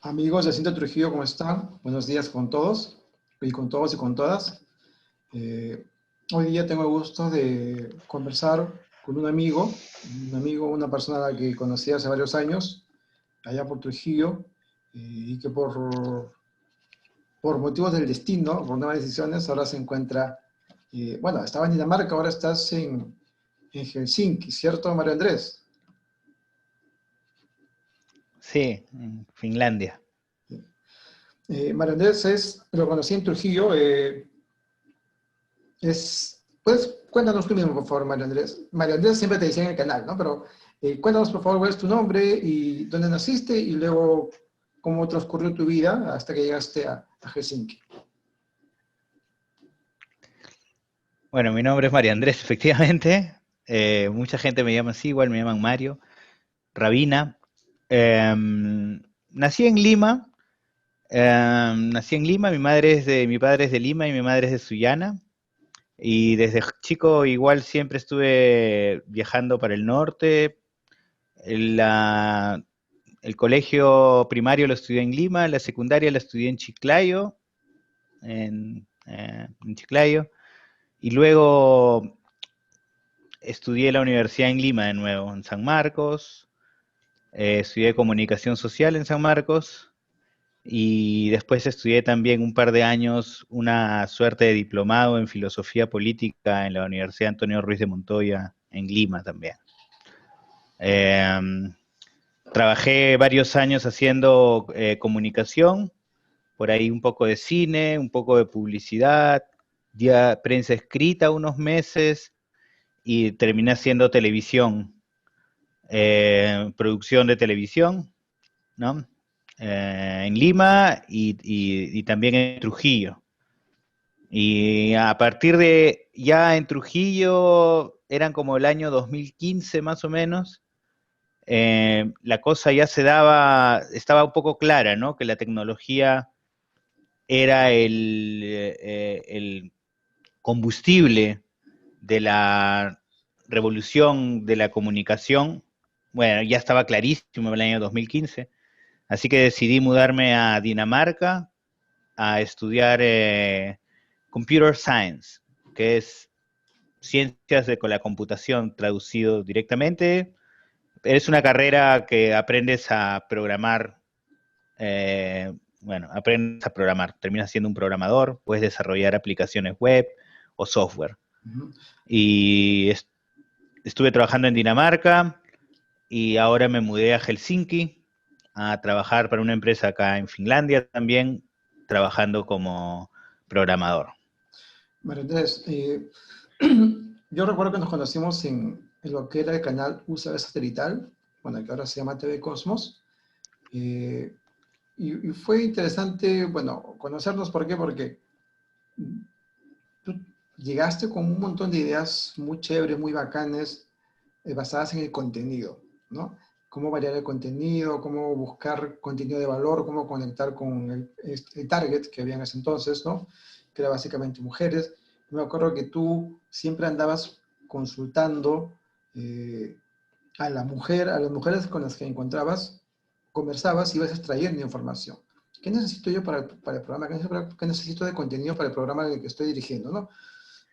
Amigos de Cinta Trujillo, ¿cómo están? Buenos días con todos y con todos y con todas. Eh, Hoy día tengo el gusto de conversar con una persona a la que conocí hace varios años, allá por Trujillo, y que por motivos del destino, por nuevas decisiones, ahora se encuentra, bueno, estaba en Dinamarca, ahora estás en Helsinki, ¿cierto, Mario Andrés? Sí, en Finlandia. Mario Andrés lo conocí en Trujillo. Pues cuéntanos tú mismo, por favor, Mario Andrés. Mario Andrés siempre te decía en el canal, ¿no? Pero cuéntanos, por favor, cuál es tu nombre y dónde naciste y luego cómo transcurrió tu vida hasta que llegaste a Helsinki. Bueno, mi nombre es Mario Andrés, efectivamente. Mucha gente me llama así, igual me llaman Mario. Rabina. Nací en Lima. Nací en Lima. Mi padre es de Lima y mi madre es de Sullana. Y desde chico igual siempre estuve viajando para el norte. La- el colegio primario lo estudié en Lima, la secundaria la estudié en Chiclayo, en Chiclayo. Y luego estudié la universidad en Lima de nuevo, en San Marcos. Estudié comunicación social en San Marcos. Y después estudié también un par de años una suerte de diplomado en filosofía política en la Universidad Antonio Ruiz de Montoya en Lima también. Eh, Trabajé varios años haciendo comunicación, por ahí un poco de cine, un poco de publicidad, ya prensa escrita unos meses y terminé haciendo televisión, producción de televisión, ¿no? En Lima y también en Trujillo. Y a partir de ya en Trujillo, eran como el año 2015 más o menos, la cosa ya estaba un poco clara, ¿no? Que la tecnología era el combustible de la revolución de la comunicación. Bueno, ya estaba clarísimo en el año 2015, así que decidí mudarme a Dinamarca a estudiar Computer Science, que es ciencias de la computación traducido directamente. Es una carrera que aprendes a programar, bueno, aprendes a programar, terminas siendo un programador, puedes desarrollar aplicaciones web o software. Ujú. Y estuve trabajando en Dinamarca y ahora me mudé a Helsinki a trabajar para una empresa acá en Finlandia también, trabajando como programador. Mario Andrés, yo recuerdo que nos conocimos en lo que era el canal USB satelital, bueno, que ahora se llama TV Cosmos. eh, y fue interesante, bueno, conocernos. ¿Por qué? Porque tú llegaste con un montón de ideas muy chéveres, muy bacanes, basadas en el contenido, ¿no? Cómo variar el contenido, cómo buscar contenido de valor, cómo conectar con el target que había en ese entonces, ¿no? Que era básicamente mujeres. Me acuerdo que tú siempre andabas consultando eh, a las mujeres con las que encontrabas, conversabas y ibas extrayendo información. ¿Qué necesito yo para el programa? ¿Qué necesito de contenido para el programa en el que estoy dirigiendo, ¿no?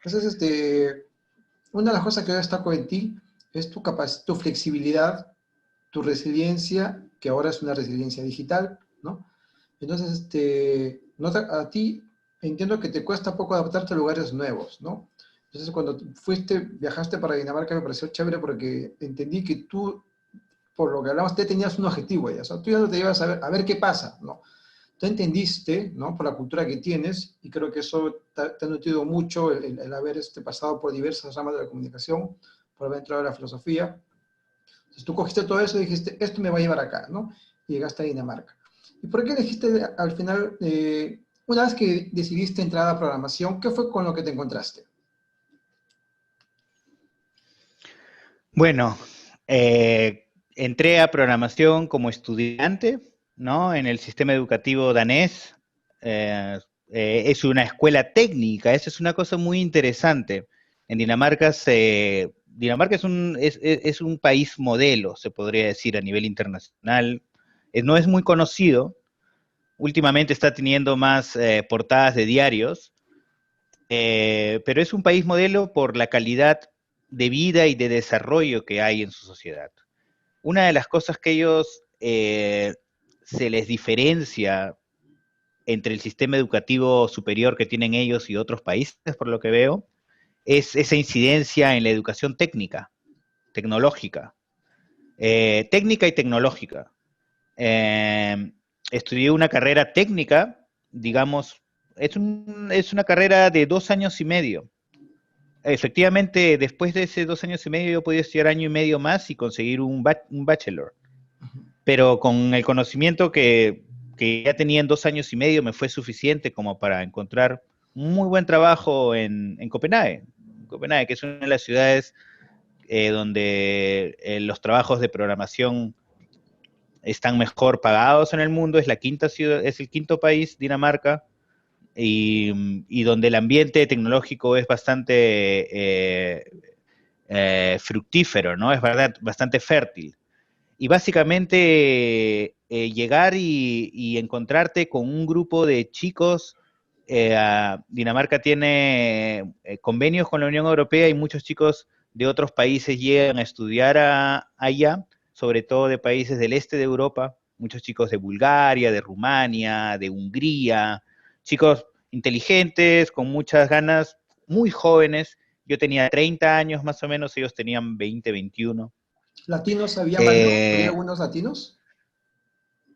Entonces, una de las cosas que yo destaco en ti es tu flexibilidad, tu resiliencia, que ahora es una resiliencia digital, ¿no? Entonces, a ti entiendo que te cuesta poco adaptarte a lugares nuevos, ¿no? Entonces, cuando viajaste para Dinamarca, me pareció chévere porque entendí que tú, por lo que hablamos, te tenías un objetivo ya, o sea, tú ya no te ibas a ver qué pasa, ¿no? Tú entendiste, ¿no? Por la cultura que tienes, y creo que eso te ha nutrido mucho el haber pasado por diversas ramas de la comunicación, por haber entrado a la filosofía. Entonces tú cogiste todo eso y dijiste, esto me va a llevar acá, ¿no? Y llegaste a Dinamarca. ¿Y por qué elegiste al final, una vez que decidiste entrar a programación, qué fue con lo que te encontraste? Bueno, entré a programación como estudiante, ¿no? En el sistema educativo danés. Eh, es una escuela técnica, esa es una cosa muy interesante. En Dinamarca Dinamarca es un país modelo, se podría decir, a nivel internacional. No es muy conocido, últimamente está teniendo más portadas de diarios, pero es un país modelo por la calidad de vida y de desarrollo que hay en su sociedad. Una de las cosas que ellos se les diferencia entre el sistema educativo superior que tienen ellos y otros países, por lo que veo, es esa incidencia en la educación técnica, tecnológica, técnica y tecnológica. Eh, Estudié una carrera técnica, digamos, es una carrera de 2 años y medio. Efectivamente, después de ese 2 años y medio yo podía estudiar año y medio más y conseguir un bachelor. Pero con el conocimiento que ya tenía en 2 años y medio me fue suficiente como para encontrar un muy buen trabajo en Copenhague. Copenhague, que es una de las ciudades donde los trabajos de programación están mejor pagados en el mundo, es la quinta ciudad, es el quinto país, Dinamarca, y donde el ambiente tecnológico es bastante fructífero, ¿no? Es verdad, bastante fértil. Y básicamente llegar y encontrarte con un grupo de chicos. Dinamarca tiene convenios con la Unión Europea y muchos chicos de otros países llegan a estudiar allá, sobre todo de países del este de Europa, muchos chicos de Bulgaria, de Rumania, de Hungría, chicos inteligentes, con muchas ganas, muy jóvenes. Yo tenía 30 años más o menos, ellos tenían 20, 21. ¿Latinos había varios? ¿Había Eh, algunos latinos?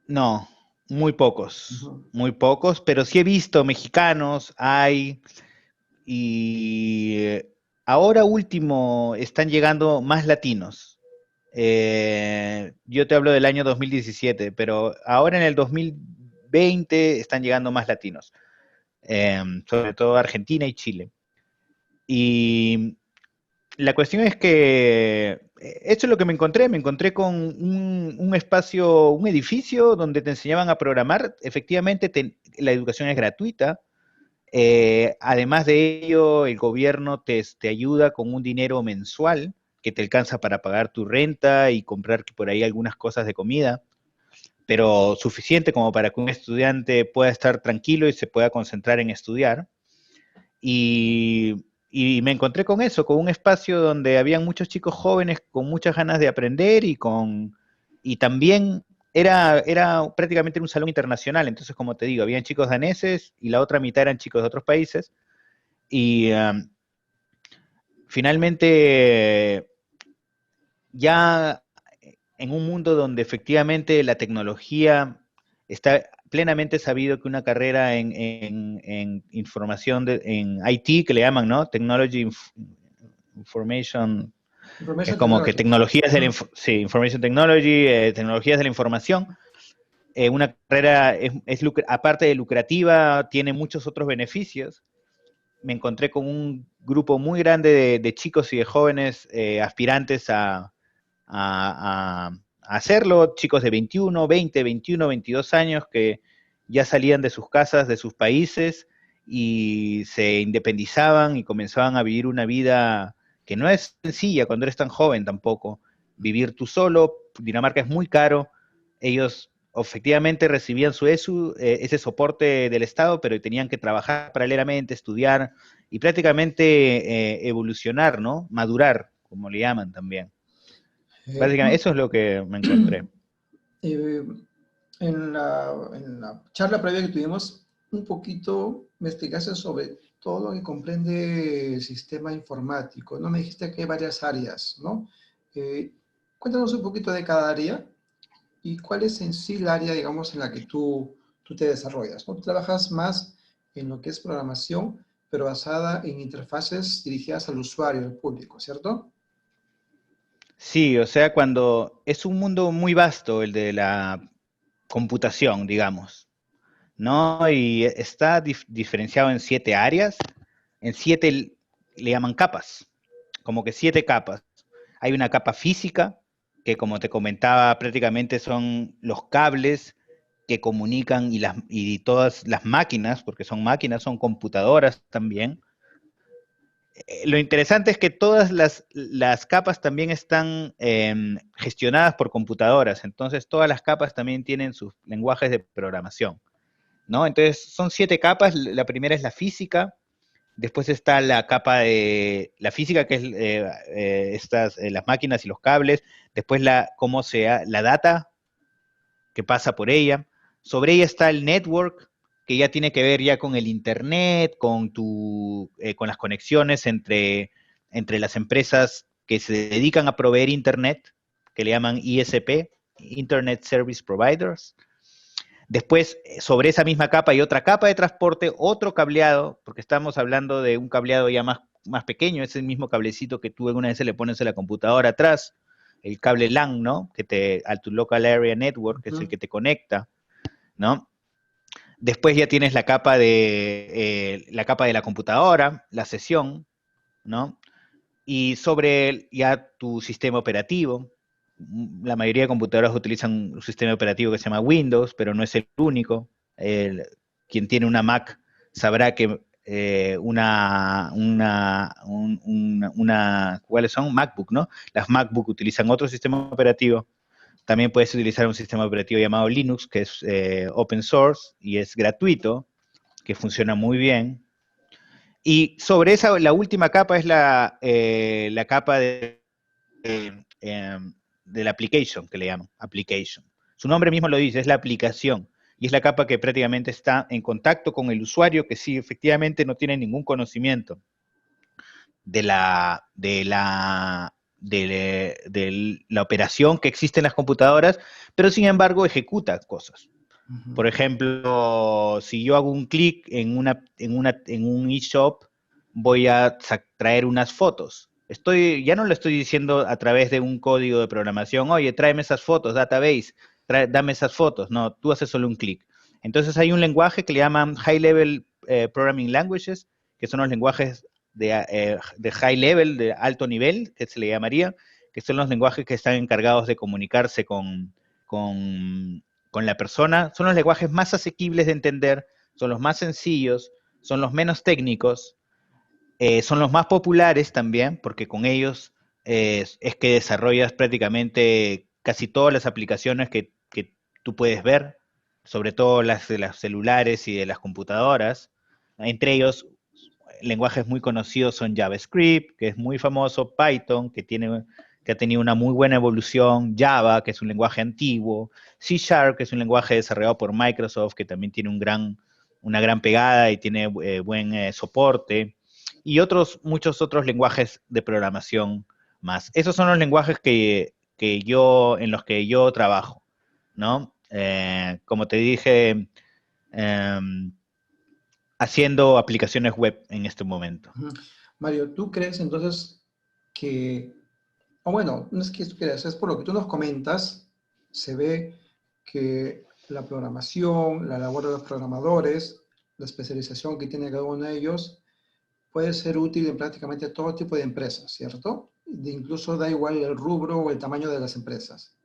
no, Ujú. muy pocos, pero sí he visto mexicanos, hay, y ahora último están llegando más latinos. Yo te hablo del año 2017, pero ahora en el 2020 están llegando más latinos, sobre todo Argentina y Chile. Y la cuestión es que esto es lo que me encontré con un espacio, un edificio donde te enseñaban a programar, efectivamente la educación es gratuita, además de ello el gobierno te ayuda con un dinero mensual que te alcanza para pagar tu renta y comprar por ahí algunas cosas de comida, pero suficiente como para que un estudiante pueda estar tranquilo y se pueda concentrar en estudiar. Y me encontré con eso, con un espacio donde habían muchos chicos jóvenes con muchas ganas de aprender y también era prácticamente un salón internacional. Entonces, como te digo, habían chicos daneses y la otra mitad eran chicos de otros países. Y finalmente, ya en un mundo donde efectivamente la tecnología está plenamente sabido que una carrera en información, en IT, que le llaman, ¿no? Information, es Information como que Technology. tecnologías de la, Ujú. sí, Information Technology, tecnologías de la información. Una carrera, aparte de lucrativa, tiene muchos otros beneficios. Me encontré con un grupo muy grande de chicos y de jóvenes aspirantes a hacerlo, chicos de 21, 20, 21, 22 años que ya salían de sus casas, de sus países y se independizaban y comenzaban a vivir una vida que no es sencilla cuando eres tan joven tampoco. Vivir tú solo, Dinamarca es muy caro, ellos efectivamente recibían ese soporte del Estado, pero tenían que trabajar paralelamente, estudiar y prácticamente evolucionar, ¿no? Madurar, como le llaman también. Básicamente, Eh, eso es lo que me encontré. eh, en la charla previa que tuvimos, un poquito me explicaste sobre todo lo que comprende el sistema informático, ¿no? Me dijiste que hay varias áreas, ¿no? Eh, Cuéntanos un poquito de cada área y cuál es en sí el área, digamos, en la que tú te desarrollas, ¿no? Tú trabajas más en lo que es programación, pero basada en interfaces dirigidas al usuario, al público, ¿cierto? Sí, o sea, cuando es un mundo muy vasto el de la computación, digamos, ¿no? Y está diferenciado en 7 áreas, en 7 le llaman capas, como que 7 capas. Hay una capa física, que como te comentaba, prácticamente son los cables que comunican y todas las máquinas, porque son máquinas, son computadoras también. Lo interesante es que todas las capas también están gestionadas por computadoras, entonces todas las capas también tienen sus lenguajes de programación. ¿no? Entonces, son 7 capas. La primera es la física. Después está la capa de la física, que es las máquinas y los cables. Después la data que pasa por ella. Sobre ella está el network, que ya tiene que ver ya con el internet, con las conexiones entre las empresas que se dedican a proveer internet, que le llaman ISP, Internet Service Providers. Después, sobre esa misma capa hay otra capa de transporte, otro cableado, porque estamos hablando de un cableado ya más pequeño, ese mismo cablecito que tú alguna vez le pones a la computadora atrás, el cable LAN, ¿no? A tu Local Area Network, que es el que te conecta, ¿no? Después ya tienes la capa de la computadora, la sesión, ¿no? Y sobre ya tu sistema operativo. La mayoría de computadoras utilizan un sistema operativo que se llama Windows, pero no es el único. Quien tiene una Mac sabrá que ¿cuáles son? MacBook, ¿no? Las MacBook utilizan otro sistema operativo. También puedes utilizar un sistema operativo llamado Linux, que es open source y es gratuito, que funciona muy bien. Y sobre esa, la última capa es la capa de la application, que le llaman, application. Su nombre mismo lo dice, es la aplicación. Y es la capa que prácticamente está en contacto con el usuario, que sí, efectivamente no tiene ningún conocimiento de la operación que existe en las computadoras, pero sin embargo ejecuta cosas. Por ejemplo, si yo hago un clic en un eShop, voy a traer unas fotos. Ya no le estoy diciendo a través de un código de programación, oye, tráeme esas fotos, database, dame esas fotos. No, tú haces solo un clic. Entonces hay un lenguaje que le llaman High Level Programming Languages, que son los lenguajes de high level, de alto nivel, que se le llamaría, que son los lenguajes que están encargados de comunicarse con la persona. Son los lenguajes más asequibles de entender, son los más sencillos, son los menos técnicos, son los más populares también, porque con ellos es que desarrollas prácticamente casi todas las aplicaciones que tú puedes ver, sobre todo las de los celulares y de las computadoras. Entre ellos, lenguajes muy conocidos son JavaScript, que es muy famoso, Python, que ha tenido una muy buena evolución, Java, que es un lenguaje antiguo, C Sharp, que es un lenguaje desarrollado por Microsoft, que también tiene una gran pegada y tiene buen soporte, y muchos otros lenguajes de programación más. Esos son los lenguajes en los que yo trabajo, ¿no? Como te dije, haciendo aplicaciones web en este momento. Mario, ¿tú crees entonces que, o bueno, no es que tú creas, es por lo que tú nos comentas, se ve que la programación, la labor de los programadores, la especialización que tiene cada uno de ellos, puede ser útil en prácticamente todo tipo de empresas, ¿cierto? Incluso da igual el rubro o el tamaño de las empresas.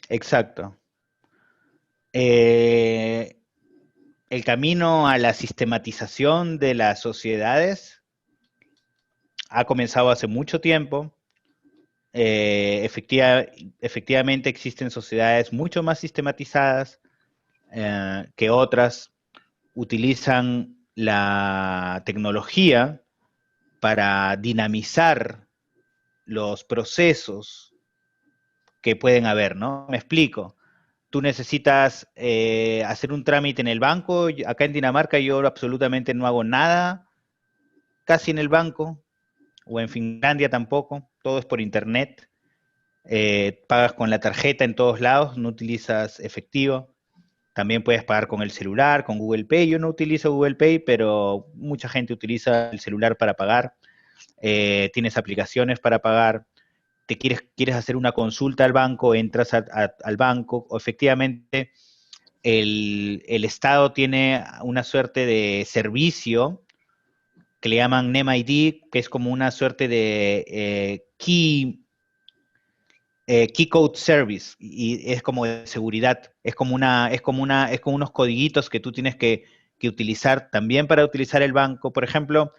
Exacto. El camino a la sistematización de las sociedades ha comenzado hace mucho tiempo. Efectivamente existen sociedades mucho más sistematizadas que otras. Utilizan la tecnología para dinamizar los procesos que pueden haber, ¿no? Me explico. Tú necesitas hacer un trámite en el banco. Acá en Dinamarca yo absolutamente no hago nada casi en el banco, o en Finlandia tampoco, todo es por internet. Pagas con la tarjeta en todos lados, no utilizas efectivo. También puedes pagar con el celular, con Google Pay. Yo no utilizo Google Pay, pero mucha gente utiliza el celular para pagar. Tienes aplicaciones para pagar. Quieres hacer una consulta al banco, entras al banco. O efectivamente, el Estado tiene una suerte de servicio que le llaman NemID, que es como una suerte de key code service, y es como de seguridad, es como unos codiguitos que tú tienes que utilizar también para utilizar el banco. Por ejemplo,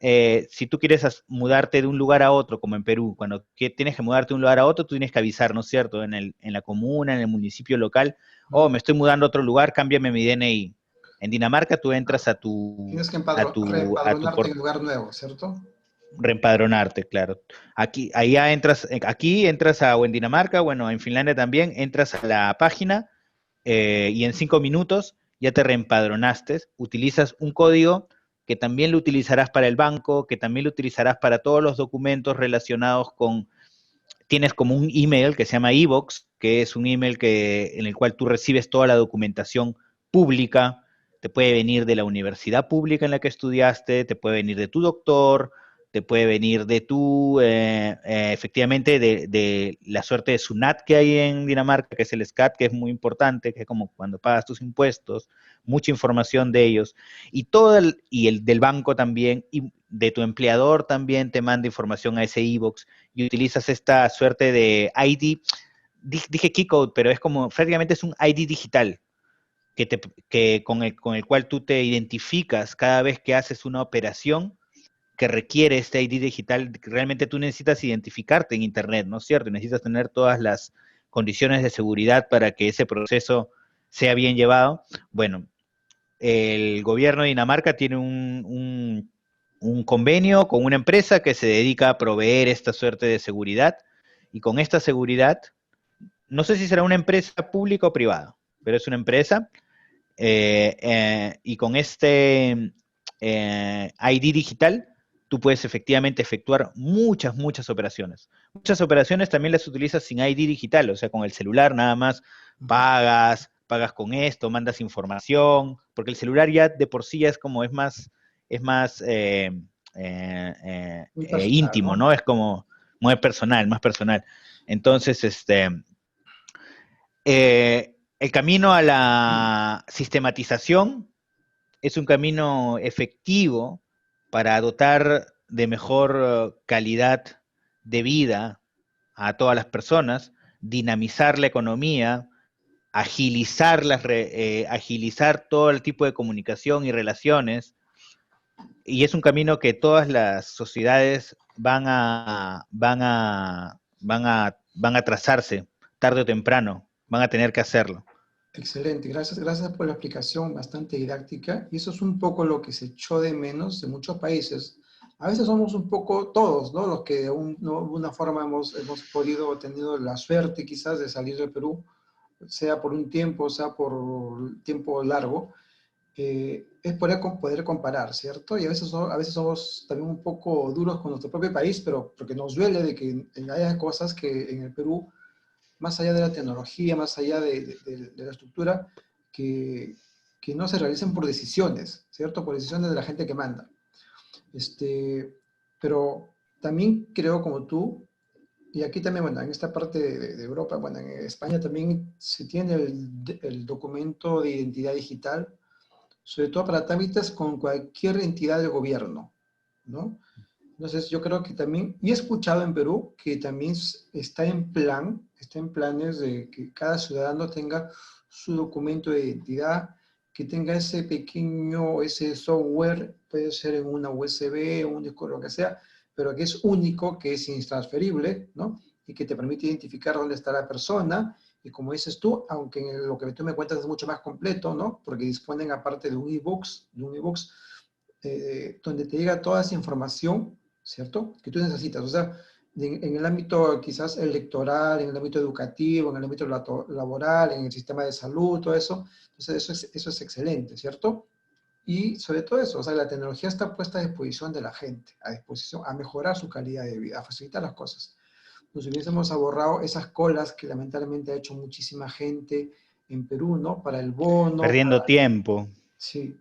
si tú quieres mudarte de un lugar a otro, como en Perú, cuando tienes que mudarte de un lugar a otro, tú tienes que avisar, ¿no es cierto? En la comuna, en el municipio local, oh, me estoy mudando a otro lugar, cámbiame mi DNI. En Dinamarca tú entras Tienes que a tu reempadronarte en el lugar nuevo, ¿cierto? reempadronarte, claro. Aquí entras o en Dinamarca, bueno, en Finlandia también, entras a la página y en 5 minutos ya te reempadronaste, utilizas un código que también lo utilizarás para el banco, que también lo utilizarás para todos los documentos relacionados con, tienes como un email que se llama eBox, que es un email en el cual tú recibes toda la documentación pública, te puede venir de la universidad pública en la que estudiaste, te puede venir de tu doctor, te puede venir de efectivamente, de la suerte de SUNAT que hay en Dinamarca, que es el SCAT, que es muy importante, que es como cuando pagas tus impuestos, mucha información de ellos, y el del banco también, y de tu empleador también te manda información a ese eBox, y utilizas esta suerte de ID, dije keycode, pero es como, prácticamente es un ID digital, con el cual tú te identificas cada vez que haces una operación que requiere este ID digital. Realmente tú necesitas identificarte en Internet, ¿no es cierto? Necesitas tener todas las condiciones de seguridad para que ese proceso sea bien llevado. Bueno, el gobierno de Dinamarca tiene un convenio con una empresa que se dedica a proveer esta suerte de seguridad, y con esta seguridad, no sé si será una empresa pública o privada, pero es una empresa, y con este ID digital, tú puedes efectivamente efectuar muchas operaciones. Muchas operaciones también las utilizas sin ID digital, o sea, con el celular nada más pagas con esto, mandas información, porque el celular ya de por sí ya es como, es más Muy personal, íntimo, ¿no? ¿no? Es como muy personal, más personal. Entonces, el camino a la sistematización es un camino efectivo para dotar de mejor calidad de vida a todas las personas, dinamizar la economía, agilizar todo el tipo de comunicación y relaciones, y es un camino que todas las sociedades van a trazarse tarde o temprano, van a tener que hacerlo. Excelente, gracias por la explicación bastante didáctica. Y eso es un poco lo que se echó de menos de muchos países. A veces somos un poco todos, ¿no? Los que de una forma hemos podido, tenido la suerte quizás de salir del Perú, sea por un tiempo, sea por tiempo largo, es poder comparar, ¿cierto? Y a veces somos también un poco duros con nuestro propio país, pero porque nos duele de que haya cosas que en el Perú más allá de la tecnología, más allá de la estructura, que, que no se realicen por decisiones, ¿cierto? Por decisiones de la gente que manda. Este, pero también creo como tú, y aquí también, bueno, en esta parte de Europa, bueno, en España también se tiene el documento de identidad digital, sobre todo para trámites con cualquier entidad del gobierno, ¿no? Entonces yo creo que también, y he escuchado en Perú que también está en planes de que cada ciudadano tenga su documento de identidad, que tenga ese software, puede ser en una USB, un disco, lo que sea, pero que es único, que es intransferible, ¿no? Y que te permite identificar dónde está la persona. Y como dices tú, aunque lo que tú me cuentas es mucho más completo, ¿no? Porque disponen aparte de un e-books, donde te llega toda esa información, ¿cierto? Que tú necesitas. O sea, en el ámbito quizás electoral, en el ámbito educativo, en el ámbito laboral, en el sistema de salud, todo eso. Entonces, eso es excelente, ¿cierto? Y sobre todo eso, o sea, la tecnología está puesta a disposición de la gente, a disposición, a mejorar su calidad de vida, a facilitar las cosas. Nos hubiésemos ahorrado esas colas que lamentablemente ha hecho muchísima gente en Perú, ¿no? Para el bono, Perdiendo tiempo. sí.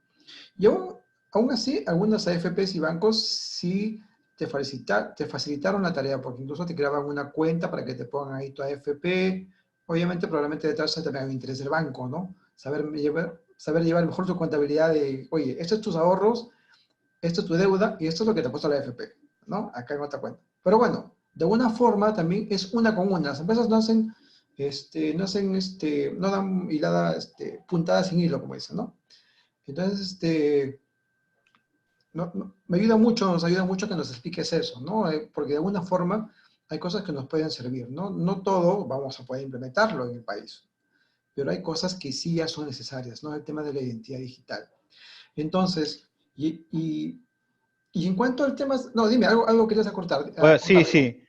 Y aún así, algunas AFPs y bancos sí te facilitaron la tarea, porque incluso te creaban una cuenta para que te pongan ahí tu AFP. Obviamente, probablemente detrás también hay un interés del banco, ¿no? Saber llevar mejor tu contabilidad de, oye, estos es tus ahorros, esto es tu deuda y esto es lo que te ha puesto la AFP, ¿no? Acá en otra cuenta. Pero bueno, de alguna forma también es una con una. Las empresas no dan hilada, puntadas sin hilo, como dicen, ¿no? Entonces, me ayuda mucho, nos ayuda mucho que nos expliques eso, ¿no? Porque de alguna forma hay cosas que nos pueden servir, ¿no? No todo vamos a poder implementarlo en el país, pero hay cosas que sí ya son necesarias, ¿no? El tema de la identidad digital. Entonces, y en cuanto al tema, no, dime, algo querías Bueno, sí, contar, dime. sí.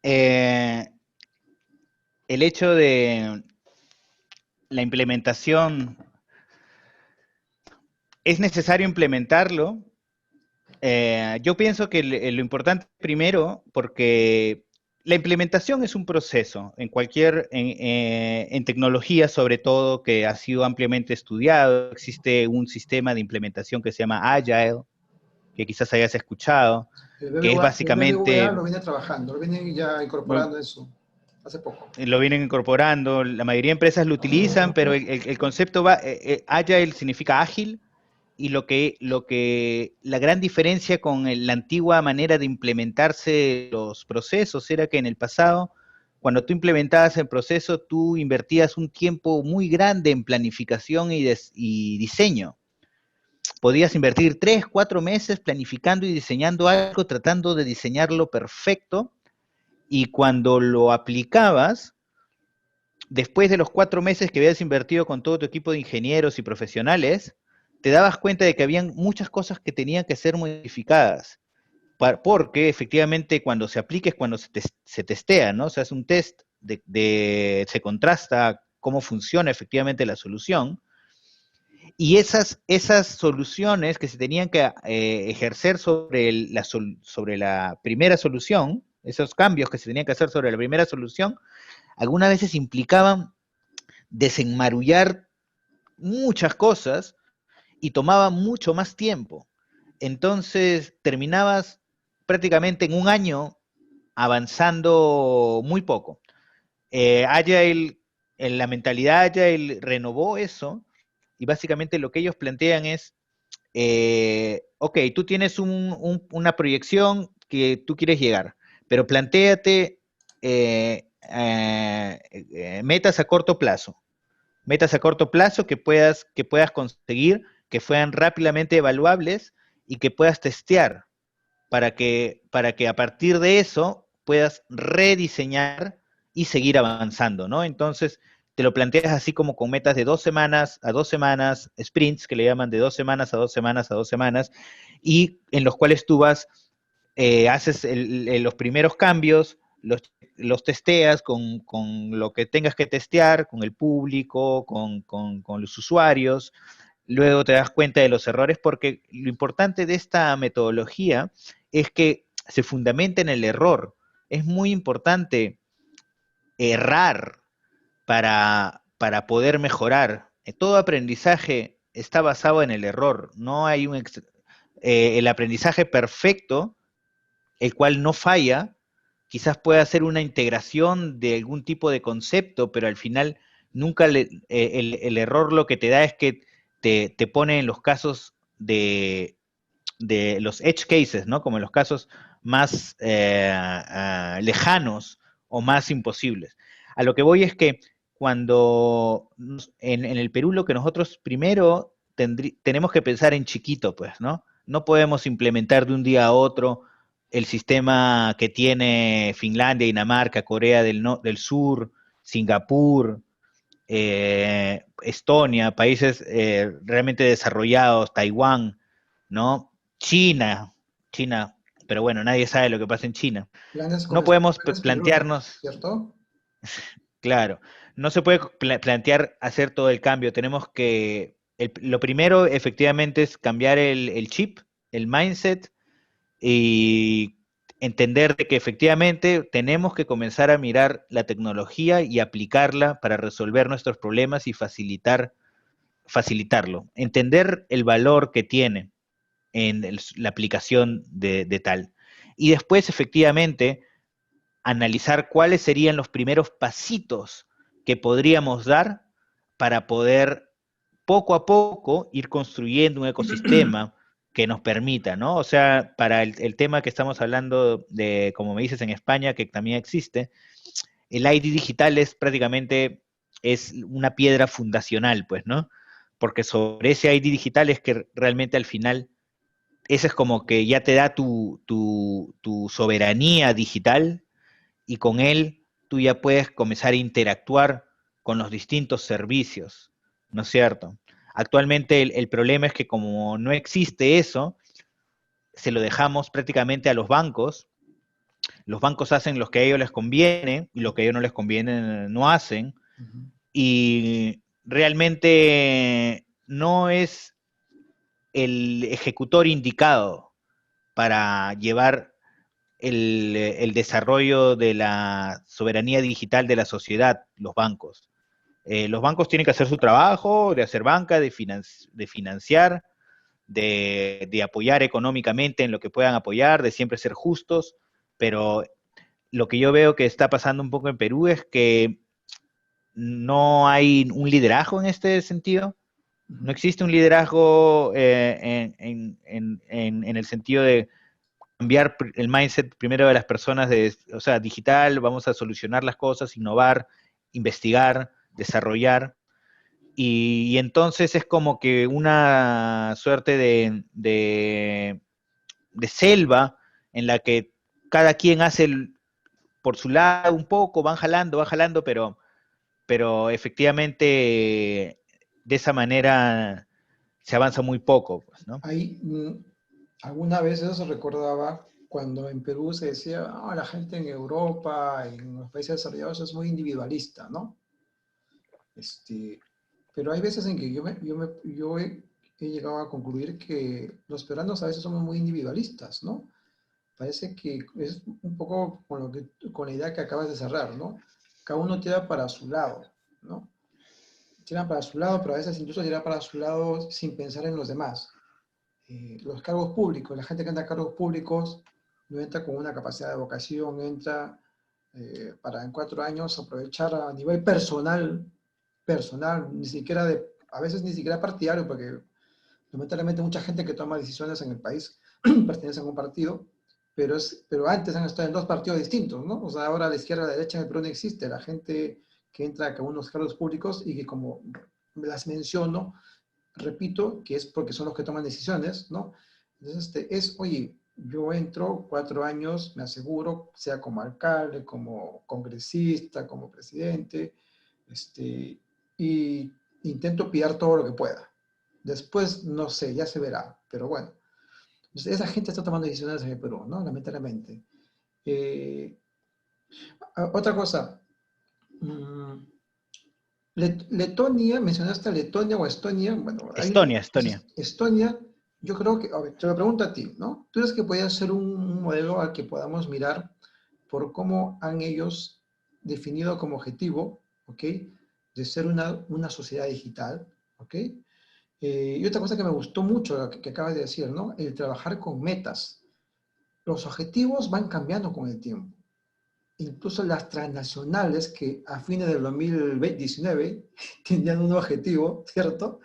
Eh, el hecho de la implementación, es necesario implementarlo. Yo pienso que lo importante primero, porque la implementación es un proceso en tecnología sobre todo, que ha sido ampliamente estudiado. Existe un sistema de implementación que se llama Agile, que quizás hayas escuchado, que es El BBVA lo básicamente, viene trabajando, lo viene ya incorporando eso hace poco. lo vienen incorporando, la mayoría de empresas lo utilizan, pero el concepto Agile significa ágil. Y la gran diferencia con la antigua manera de implementarse los procesos era que en el pasado, cuando tú implementabas el proceso, tú invertías un tiempo muy grande en planificación y diseño. Podías invertir 3, 4 meses planificando y diseñando algo, tratando de diseñarlo perfecto, y cuando lo aplicabas, después de los 4 meses que habías invertido con todo tu equipo de ingenieros y profesionales, te dabas cuenta de que habían muchas cosas que tenían que ser modificadas, porque efectivamente cuando se aplica es cuando se testea, ¿no? O sea, es un test se contrasta cómo funciona efectivamente la solución, y esas soluciones que se tenían que ejercer sobre la primera solución, esos cambios que se tenían que hacer sobre la primera solución, algunas veces implicaban desenmarullar muchas cosas y tomaba mucho más tiempo. Entonces terminabas prácticamente en un año avanzando muy poco. Agile, en la mentalidad Agile renovó eso, y básicamente lo que ellos plantean es, ok, tú tienes una proyección que tú quieres llegar, pero plantéate metas a corto plazo. Metas a corto plazo que puedas conseguir, que fueran rápidamente evaluables y que puedas testear para que a partir de eso puedas rediseñar y seguir avanzando, ¿no? Entonces, te lo planteas así como con metas de 2 semanas a 2 semanas, sprints que le llaman de 2 semanas a 2 semanas a 2 semanas, y en los cuales tú haces los primeros cambios, los testeas con lo que tengas que testear, con el público, con los usuarios. Luego te das cuenta de los errores, porque lo importante de esta metodología es que se fundamenta en el error. Es muy importante errar para poder mejorar. Todo aprendizaje está basado en el error. No hay el aprendizaje perfecto, el cual no falla, quizás pueda ser una integración de algún tipo de concepto, pero al final nunca el error lo que te da es que te pone en los casos de los edge cases, ¿no? Como en los casos más lejanos o más imposibles. A lo que voy es que cuando en el Perú lo que nosotros primero tenemos que pensar en chiquito, pues, ¿no? No podemos implementar de un día a otro el sistema que tiene Finlandia, Dinamarca, Corea del Sur, Singapur, Estonia, países realmente desarrollados, Taiwán, ¿no? China, pero bueno, nadie sabe lo que pasa en China. No podemos Planes Perú, plantearnos, ¿cierto? claro, no se puede plantear hacer todo el cambio. Tenemos lo primero efectivamente es cambiar el chip, el mindset, y entender de que efectivamente tenemos que comenzar a mirar la tecnología y aplicarla para resolver nuestros problemas y facilitarlo. Entender el valor que tiene en la aplicación de tal. Y después, efectivamente, analizar cuáles serían los primeros pasitos que podríamos dar para poder poco a poco ir construyendo un ecosistema que nos permita, ¿no? O sea, para el tema que estamos hablando de, como me dices, en España, que también existe, el ID digital es una piedra fundacional, pues, ¿no? Porque sobre ese ID digital es que realmente al final ese es como que ya te da tu soberanía digital y con él tú ya puedes comenzar a interactuar con los distintos servicios, ¿no es cierto? Actualmente el problema es que como no existe eso, se lo dejamos prácticamente a los bancos hacen lo que a ellos les conviene y lo que a ellos no les conviene no hacen, Ujú. y realmente no es el ejecutor indicado para llevar el desarrollo de la soberanía digital de la sociedad, los bancos. Los bancos tienen que hacer su trabajo de hacer banca, de financiar, de apoyar económicamente en lo que puedan apoyar, de siempre ser justos, pero lo que yo veo que está pasando un poco en Perú es que no hay un liderazgo en este sentido. No Ujú. existe un liderazgo en el sentido de cambiar el mindset primero de las personas, o sea, digital, vamos a solucionar las cosas, innovar, investigar, desarrollar. Y entonces es como que una suerte de selva en la que cada quien hace por su lado un poco, van jalando, pero efectivamente de esa manera se avanza muy poco, pues, ¿no? Ahí, alguna vez eso se recordaba cuando en Perú se decía, "Ah, la gente en Europa, en los países desarrollados es muy individualista, ¿no? Este, pero hay veces en que he llegado a concluir que los peruanos a veces somos muy individualistas, ¿no? Parece que es un poco con la idea que acabas de cerrar, ¿no? Cada uno tira para su lado, ¿no? Tiran para su lado, pero a veces incluso tiran para su lado sin pensar en los demás. Los cargos públicos, la gente que entra a cargos públicos no entra con una capacidad de vocación, entra para en 4 años aprovechar a nivel personal, ni siquiera a veces ni siquiera partidario, porque lamentablemente mucha gente que toma decisiones en el país pertenece a un partido, pero antes han estado en dos partidos distintos, ¿no? O sea, ahora la izquierda y la derecha en el Perú no existe, la gente que entra con unos cargos públicos y que como las menciono, repito, que es porque son los que toman decisiones, ¿no? Entonces, oye, yo entro 4 años, me aseguro, sea como alcalde, como congresista, como presidente, y intento pillar todo lo que pueda. Después, no sé, ya se verá, pero bueno. Entonces, esa gente está tomando decisiones en el Perú, ¿no? Lamentablemente. Eh, Otra cosa, mm, Letonia, mencionaste Letonia o Estonia, bueno, Estonia, Estonia. entonces Estonia, yo creo que, a ver, te lo pregunto a ti, ¿no? ¿Tú crees que podría ser un modelo al que podamos mirar por cómo han ellos definido como objetivo, ¿ok? De ser una sociedad digital, ¿ok? Y otra cosa que me gustó mucho, que acabas de decir, ¿no? El trabajar con metas. Los objetivos van cambiando con el tiempo. Incluso las transnacionales que a fines del 2019 tenían un objetivo, ¿cierto?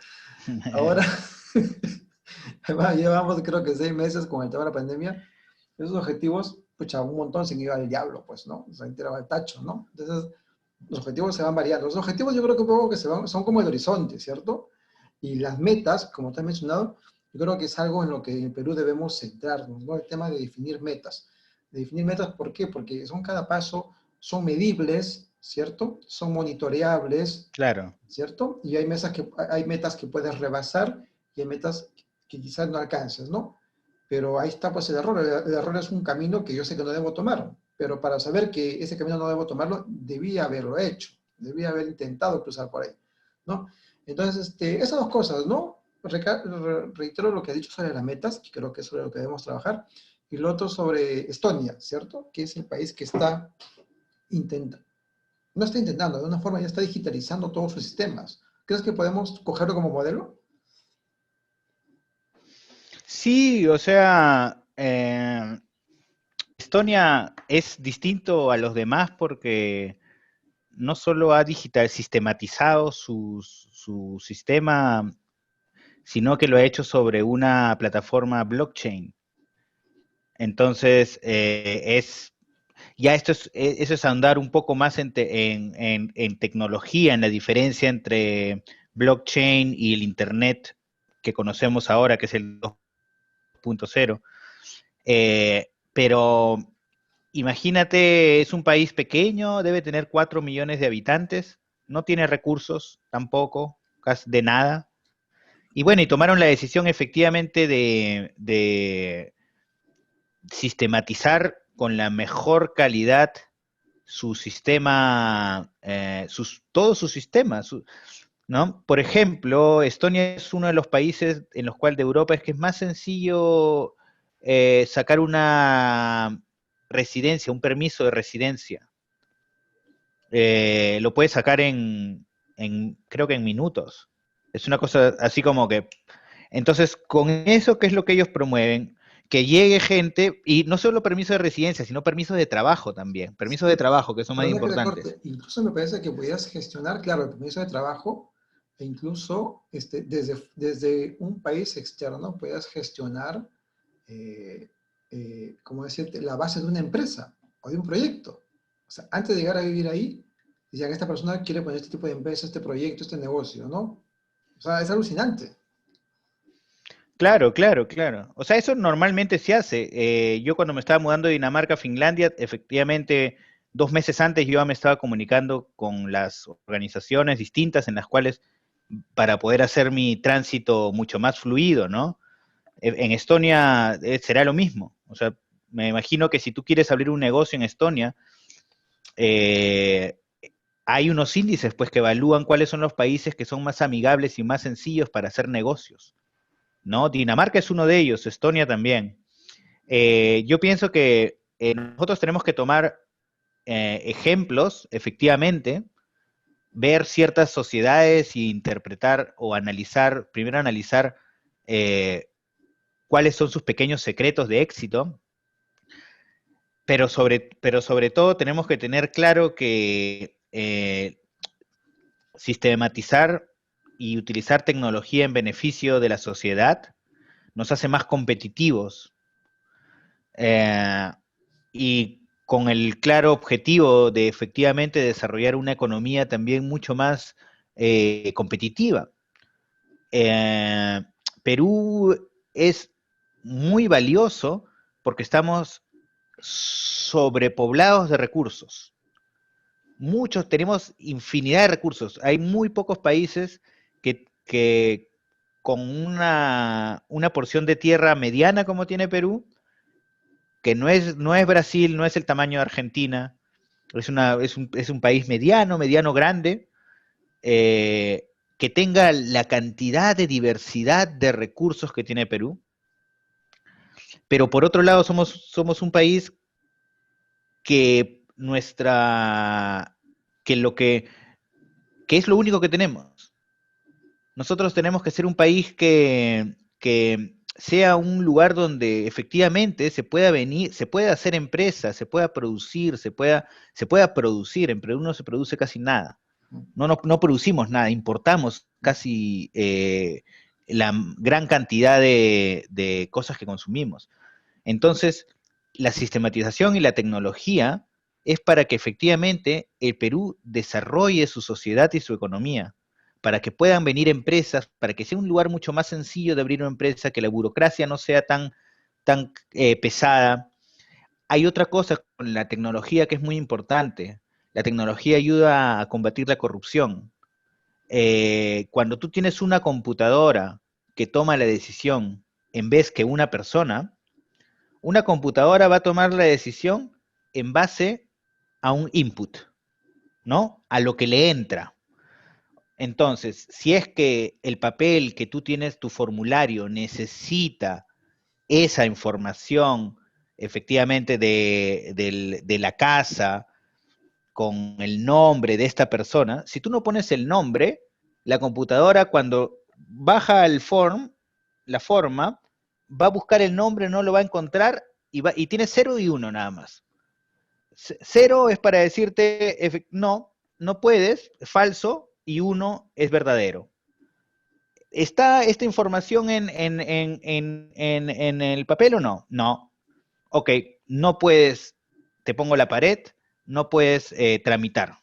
Ahora, llevamos creo que 6 meses con el tema de la pandemia, esos objetivos, pucha, un montón se han ido al diablo, pues, ¿no? Se han tirado al tacho, ¿no? Entonces, los objetivos se van variando. Los objetivos yo creo que un poco que son como el horizonte, ¿cierto? Y las metas, como te has mencionado, yo creo que es algo en lo que en Perú debemos centrarnos, ¿no? El tema de definir metas. De definir metas, ¿por qué? Porque son cada paso, son medibles, ¿cierto? Son monitoreables, Claro. ¿cierto? Y hay metas que puedes rebasar y hay metas que quizás no alcances, ¿no? Pero ahí está pues el error. El error es un camino que yo sé que no debo tomar, pero para saber que ese camino no debo tomarlo, debía haberlo hecho, debía haber intentado cruzar por ahí, ¿no? Entonces, esas dos cosas, ¿no? Reitero lo que he dicho sobre las metas, que creo que es sobre lo que debemos trabajar, y lo otro sobre Estonia, ¿cierto? Que es el país que está intentando, no está intentando, de una forma ya está digitalizando todos sus sistemas. ¿Crees que podemos cogerlo como modelo? Sí, o sea, Estonia es distinto a los demás porque no solo ha sistematizado su sistema, sino que lo ha hecho sobre una plataforma blockchain. Entonces, ya eso es ahondar un poco más en tecnología, en la diferencia entre blockchain y el Internet que conocemos ahora, que es el 2.0. Pero imagínate, es un país pequeño, debe tener 4 millones de habitantes, no tiene recursos tampoco, casi de nada. Y bueno, y tomaron la decisión efectivamente de sistematizar con la mejor calidad su sistema, todos sus sistemas, ¿no? Por ejemplo, Estonia es uno de los países en los cuales de Europa es que es más sencillo sacar una residencia, un permiso de residencia. Lo puedes sacar creo que en minutos. Es una cosa así como que... Entonces, con eso, ¿qué es lo que ellos promueven? Que llegue gente, y no solo permiso de residencia, sino permisos de trabajo también, permisos de Sí, trabajo, que son más perdona que te importantes. corte. Incluso me parece que podías gestionar, claro, el permiso de trabajo e incluso desde un país externo puedas gestionar, eh, ¿cómo decirte?, la base de una empresa o de un proyecto. O sea, antes de llegar a vivir ahí, decían, esta persona quiere poner este tipo de empresa, este proyecto, este negocio, ¿no? O sea, es alucinante. Claro, claro, claro. O sea, eso normalmente se hace. Yo cuando me estaba mudando de Dinamarca a Finlandia, efectivamente, 2 meses antes yo ya me estaba comunicando con las organizaciones distintas en las cuales, para poder hacer mi tránsito mucho más fluido, ¿no? En Estonia será lo mismo. O sea, me imagino que si tú quieres abrir un negocio en Estonia, eh, hay unos índices pues que evalúan cuáles son los países que son más amigables y más sencillos para hacer negocios, ¿no? Dinamarca es uno de ellos, Estonia también. Yo pienso que nosotros tenemos que tomar ejemplos, efectivamente, ver ciertas sociedades e interpretar o analizar, primero analizar cuáles son sus pequeños secretos de éxito, pero sobre todo tenemos que tener claro que sistematizar y utilizar tecnología en beneficio de la sociedad nos hace más competitivos, y con el claro objetivo de efectivamente desarrollar una economía también mucho más competitiva. Eh, Perú es muy valioso porque estamos sobrepoblados de recursos. Muchos, tenemos infinidad de recursos. Hay muy pocos países que con una porción de tierra mediana como tiene Perú, que no es Brasil, no es el tamaño de Argentina, es un país mediano, mediano grande, que tenga la cantidad de diversidad de recursos que tiene Perú, pero por otro lado somos un país que nuestra, que lo que es lo único que tenemos. Nosotros tenemos que ser un país que sea un lugar donde efectivamente se pueda venir, se pueda hacer empresa, se pueda producir, se pueda producir. En Perú no se produce casi nada. No producimos nada, importamos casi la gran cantidad de cosas que consumimos. Entonces, la sistematización y la tecnología es para que efectivamente el Perú desarrolle su sociedad y su economía, para que puedan venir empresas, para que sea un lugar mucho más sencillo de abrir una empresa, que la burocracia no sea tan pesada. Hay otra cosa con la tecnología que es muy importante. La tecnología ayuda a combatir la corrupción. Cuando tú tienes una computadora que toma la decisión en vez que una computadora va a tomar la decisión en base a un input, ¿no? A lo que le entra. Entonces, si es que el papel que tú tienes, tu formulario, necesita esa información efectivamente de la casa, con el nombre de esta persona, si tú no pones el nombre, la computadora cuando baja la forma, va a buscar el nombre, no lo va a encontrar y tiene 0 y 1 nada más. 0 es para decirte, no puedes, falso, y 1 es verdadero. ¿Está esta información en el papel o no? No. Ok, no puedes, te pongo la pared, no puedes tramitar.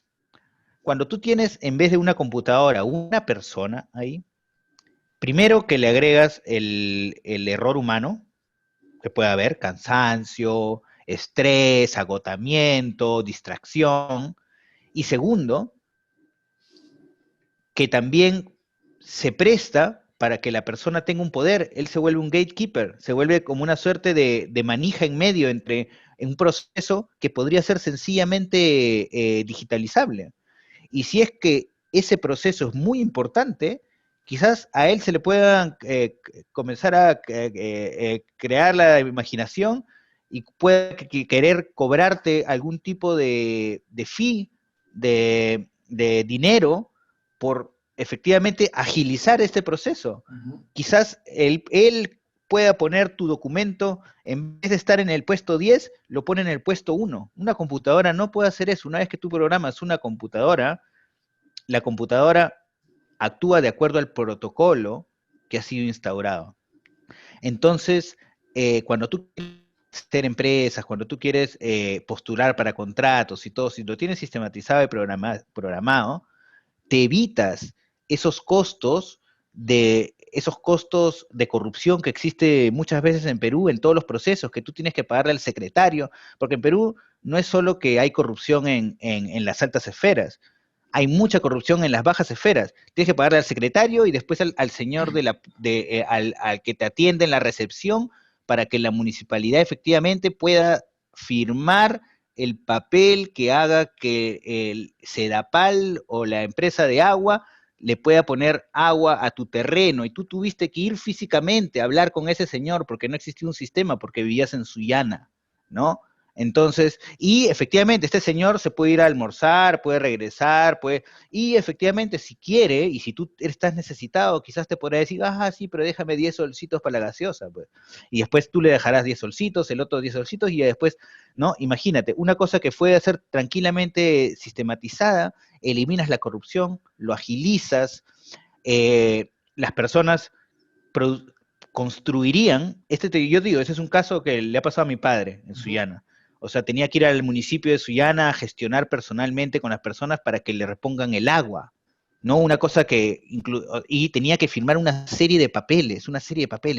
Cuando tú tienes, en vez de una computadora, una persona ahí, primero que le agregas el error humano, que puede haber cansancio, estrés, agotamiento, distracción. Y segundo, que también se presta para que la persona tenga un poder. Él se vuelve un gatekeeper, se vuelve como una suerte de manija en medio entre un proceso que podría ser sencillamente digitalizable. Y si es que ese proceso es muy importante, quizás a él se le pueda comenzar a crear la imaginación y pueda querer cobrarte algún tipo de fee, de dinero, por efectivamente agilizar este proceso. Quizás él pueda poner tu documento, en vez de estar en el puesto 10, lo pone en el puesto 1. Una computadora no puede hacer eso. Una vez que tú programas una computadora, la computadora actúa de acuerdo al protocolo que ha sido instaurado. Entonces, cuando tú quieres hacer empresas, cuando tú quieres postular para contratos y todo, si lo tienes sistematizado y programado, te evitas esos costos de corrupción que existe muchas veces en Perú, en todos los procesos, que tú tienes que pagarle al secretario, porque en Perú no es solo que hay corrupción en las altas esferas, hay mucha corrupción en las bajas esferas. Tienes que pagarle al secretario y después al señor al que te atiende en la recepción para que la municipalidad efectivamente pueda firmar el papel que haga que el Sedapal o la empresa de agua le pueda poner agua a tu terreno y tú tuviste que ir físicamente a hablar con ese señor porque no existía un sistema, porque vivías en Sullana, ¿no? Entonces, y efectivamente, este señor se puede ir a almorzar, puede regresar, y efectivamente, si quiere, y si tú estás necesitado, quizás te podrá decir, sí, pero déjame 10 solcitos para la gaseosa, pues. Y después tú le dejarás 10 solcitos, el otro 10 solcitos, y después, ¿no? Imagínate, una cosa que puede ser tranquilamente sistematizada, eliminas la corrupción, lo agilizas, las personas construirían, yo digo, ese es un caso que le ha pasado a mi padre en Sullana. O sea, tenía que ir al municipio de Sullana a gestionar personalmente con las personas para que le repongan el agua. No una cosa y tenía que firmar una serie de papeles,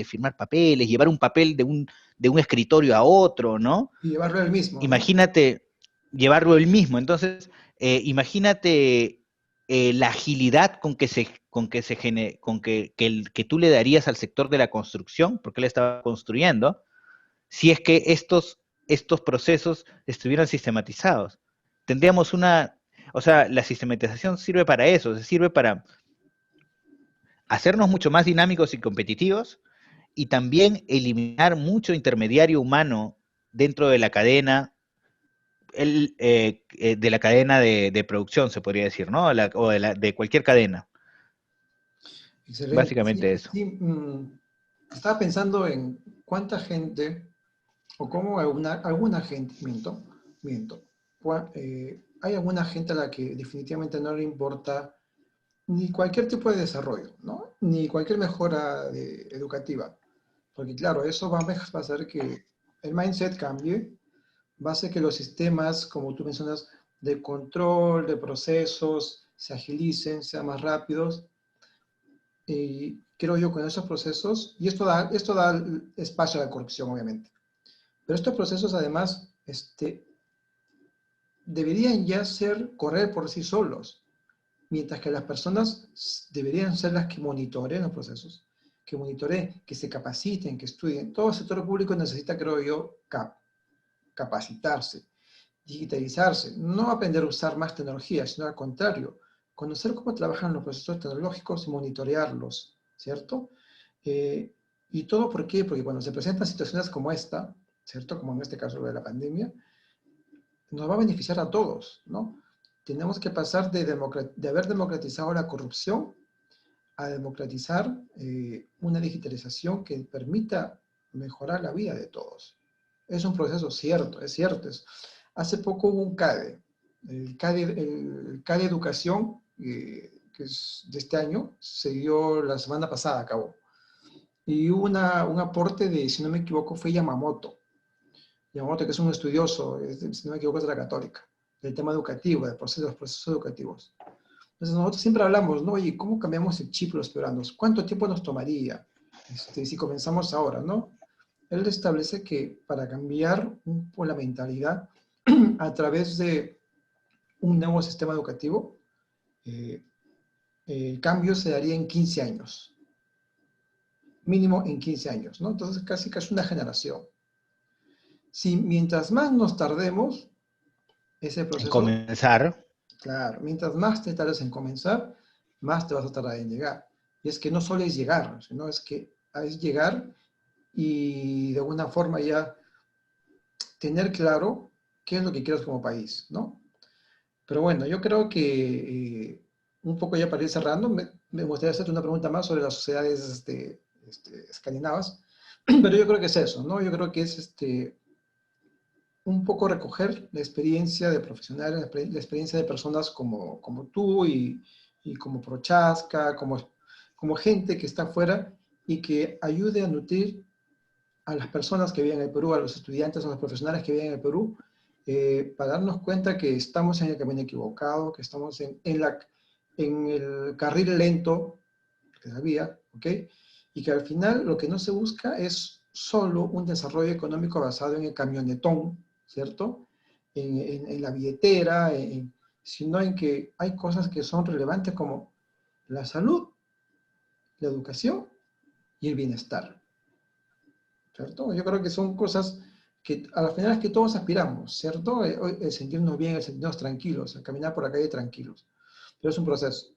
firmar papeles, llevar un papel de un escritorio a otro, ¿no? Y llevarlo él mismo, ¿no? Imagínate llevarlo él mismo. Entonces, imagínate la agilidad que tú le darías al sector de la construcción, porque él estaba construyendo, si es que estos procesos estuvieran sistematizados. Tendríamos o sea, la sistematización sirve para eso, sirve para hacernos mucho más dinámicos y competitivos y también eliminar mucho intermediario humano dentro de la cadena, de la cadena de producción, se podría decir, ¿no? O de cualquier cadena. Excelente. Básicamente Sí, eso. sí, estaba pensando en cuánta gente, o cómo alguna gente, miento, hay alguna gente a la que definitivamente no le importa ni cualquier tipo de desarrollo, ¿no? Ni cualquier mejora educativa. Porque claro, eso va a hacer que el mindset cambie, va a hacer que los sistemas, como tú mencionas, de control, de procesos, se agilicen, sean más rápidos. Y creo yo con esos procesos, y esto da espacio a la corrupción, obviamente. Pero estos procesos, además, deberían ya correr por sí solos, mientras que las personas deberían ser las que monitoreen los procesos, que monitoreen, que se capaciten, que estudien. Todo el sector público necesita, creo yo, capacitarse, digitalizarse, no aprender a usar más tecnología, sino al contrario, conocer cómo trabajan los procesos tecnológicos y monitorearlos, ¿cierto? ¿Y todo por qué? Porque cuando se presentan situaciones como esta, ¿cierto? Como en este caso lo de la pandemia, nos va a beneficiar a todos, ¿no? Tenemos que pasar de haber democratizado la corrupción a democratizar una digitalización que permita mejorar la vida de todos. Es un proceso cierto, es cierto. Hace poco hubo un CADE, el CADE Educación, que es de este año, se dio la semana pasada, acabó. Y hubo un aporte de, si no me equivoco, fue Yamamoto. Yamamoto, que es un estudioso, si no me equivoco, es de la Católica, del tema educativo, de los procesos educativos. Entonces nosotros siempre hablamos, ¿no? Oye, ¿cómo cambiamos el chip los peruanos? ¿Cuánto tiempo nos tomaría si comenzamos ahora, ¿no? él establece que para cambiar un poco la mentalidad a través de un nuevo sistema educativo, eh, el cambio se daría en 15 años, mínimo en 15 años, ¿no? Entonces casi casi una generación. Si mientras más nos tardemos, ese En proceso, comenzar, claro, mientras más te tardes en comenzar, más te vas a tardar en llegar. Y es que no solo es llegar, sino es que es llegar y de alguna forma ya tener claro qué es lo que quieres como país, ¿no? Pero bueno, yo creo que un poco ya para ir cerrando, me gustaría hacerte una pregunta más sobre las sociedades escandinavas, pero yo creo que es eso, ¿no? Yo creo que es un poco recoger la experiencia de profesionales, la experiencia de personas como tú y como Prochaska, como gente que está afuera y que ayude a nutrir a las personas que viven en el Perú, a los estudiantes, a los profesionales que viven en el Perú, para darnos cuenta que estamos en el camino equivocado, que estamos en el carril lento que es la vía, ¿ok? Y que al final lo que no se busca es solo un desarrollo económico basado en el camionetón, ¿cierto? En la billetera, sino en que hay cosas que son relevantes como la salud, la educación y el bienestar, ¿cierto? Yo creo que son cosas que a la final es que todos aspiramos, ¿cierto? El sentirnos bien, el sentirnos tranquilos, el caminar por la calle tranquilos. Pero es un proceso.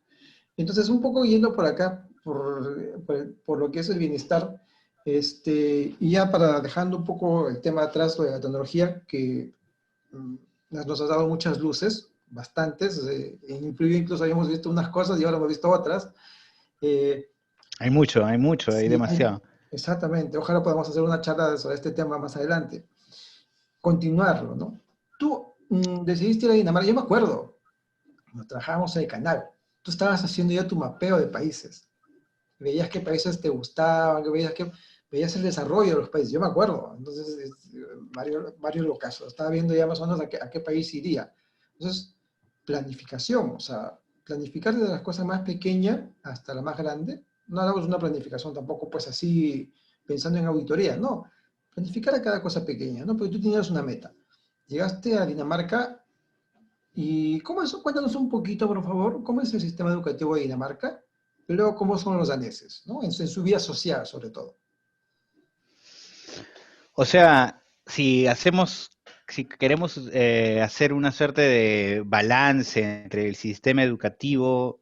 Entonces, un poco yendo por acá, por lo que es el bienestar, y ya para dejando un poco el tema atrás, lo de la tecnología, que mm, nos ha dado muchas luces, bastantes, incluso habíamos visto unas cosas y ahora hemos visto otras. Eh, hay mucho, hay sí, demasiado. exactamente. Ojalá podamos hacer una charla sobre este tema más adelante. Continuarlo, ¿no? Tú decidiste ir a Dinamarca, yo me acuerdo, nos trabajábamos en el canal, tú estabas haciendo ya tu mapeo de países, veías qué países te gustaban, veías el desarrollo de los países, yo me acuerdo, entonces, varios locazos, estaba viendo ya más o menos a qué país iría. Entonces, planificación, o sea, planificar desde las cosas más pequeñas hasta la más grande, no hagamos una planificación tampoco pues así, pensando en auditoría, no, planificar a cada cosa pequeña, ¿no? Porque tú tenías una meta. Llegaste a Dinamarca y ¿cómo es? Cuéntanos un poquito, por favor, ¿cómo es el sistema educativo de Dinamarca? Y luego, ¿cómo son los daneses? ¿No? En su vida social, sobre todo. O sea, si queremos hacer una suerte de balance entre el sistema educativo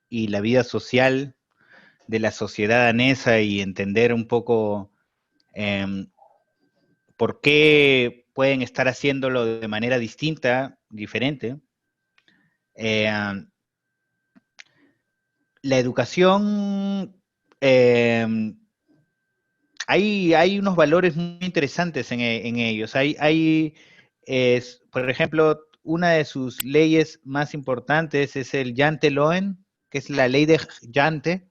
y la vida social de la sociedad danesa y entender un poco eh, por qué pueden estar haciéndolo de manera distinta, diferente, eh, la educación, hay unos valores muy interesantes en ellos. Por ejemplo, una de sus leyes más importantes es el Janteloven, que es la ley de Jante,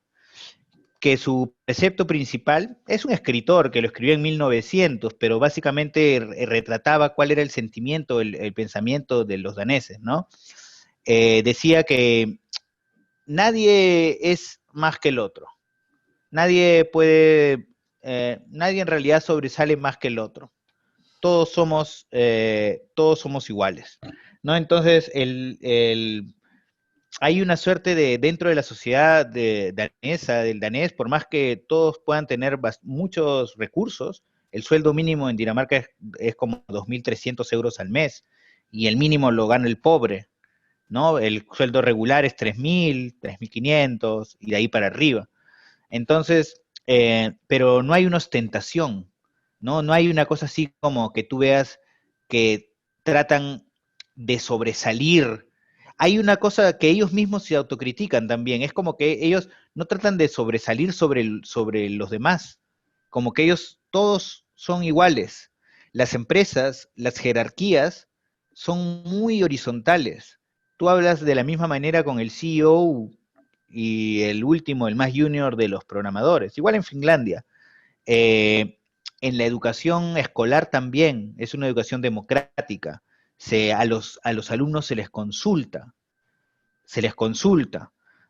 que su precepto principal es un escritor que lo escribió en 1900, pero básicamente retrataba cuál era el sentimiento, el pensamiento de los daneses, ¿no? Decía que nadie es más que el otro. Nadie en realidad sobresale más que el otro. Todos somos iguales, ¿no? Entonces, hay una suerte dentro de la sociedad danesa, del danés, por más que todos puedan tener muchos recursos, el sueldo mínimo en Dinamarca es como 2.300 euros al mes, y el mínimo lo gana el pobre, ¿no? El sueldo regular es 3.000, 3.500, y de ahí para arriba. Entonces, pero no hay una ostentación, ¿no? No hay una cosa así como que tú veas que tratan de sobresalir. Hay una cosa que ellos mismos se autocritican también, es como que ellos no tratan de sobresalir sobre los demás, como que ellos todos son iguales. Las empresas, las jerarquías son muy horizontales. Tú hablas de la misma manera con el CEO y el último, el más junior de los programadores. Igual en Finlandia. Eh, en la educación escolar también es una educación democrática. A los alumnos se les consulta,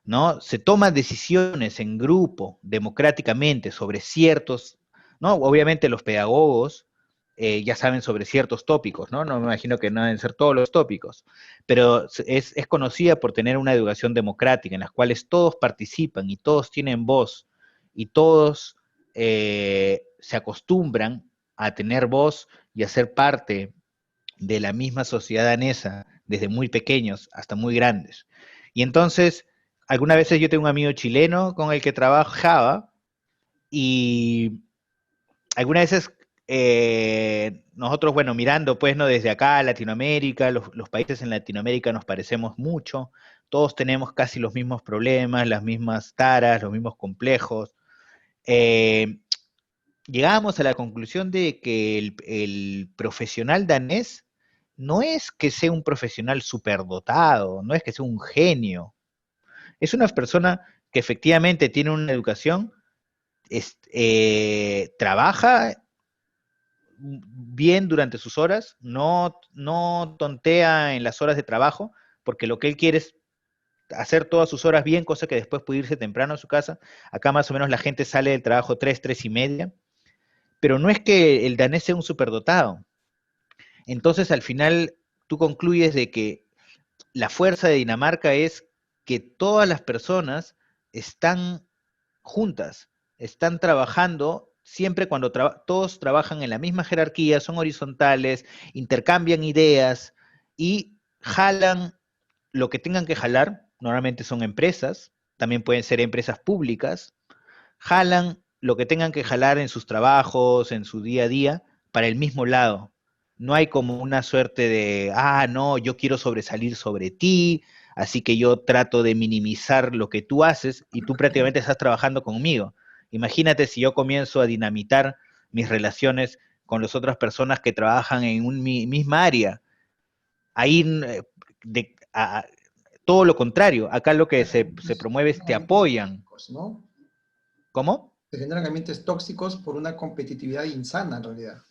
¿no? Se toman decisiones en grupo, democráticamente, sobre ciertos ¿no? Obviamente los pedagogos ya saben sobre ciertos tópicos, ¿no? No me imagino que no deben ser todos los tópicos, pero es conocida por tener una educación democrática en la cuales todos participan y todos tienen voz y todos se acostumbran a tener voz y a ser parte de la misma sociedad danesa desde muy pequeños hasta muy grandes. Y entonces, algunas veces yo tengo un amigo chileno con el que trabajaba y algunas veces nosotros, bueno, mirando pues, ¿no? Desde acá, Latinoamérica, los países en Latinoamérica nos parecemos mucho, todos tenemos casi los mismos problemas, las mismas taras, los mismos complejos. Eh, Llegamos a la conclusión de que el profesional danés no es que sea un profesional superdotado, no es que sea un genio, es una persona que efectivamente tiene una educación, trabaja bien durante sus horas, no tontea en las horas de trabajo, porque lo que él quiere es hacer todas sus horas bien, cosa que después puede irse temprano a su casa. Acá más o menos la gente sale del trabajo 3, 3:30, pero no es que el danés sea un superdotado. Entonces al final tú concluyes de que la fuerza de Dinamarca es que todas las personas están juntas, están trabajando siempre cuando todos trabajan en la misma jerarquía, son horizontales, intercambian ideas y jalan lo que tengan que jalar, normalmente son empresas, también pueden ser empresas públicas, jalan lo que tengan que jalar en sus trabajos, en su día a día, para el mismo lado. No hay como una suerte de, no, yo quiero sobresalir sobre ti, así que yo trato de minimizar lo que tú haces y tú prácticamente estás trabajando conmigo. Imagínate si yo comienzo a dinamitar mis relaciones con las otras personas que trabajan en misma área. Ahí, todo lo contrario, acá lo que se promueve es te apoyan. ¿No? ¿Cómo? Se generan ambientes tóxicos por una competitividad insana en realidad.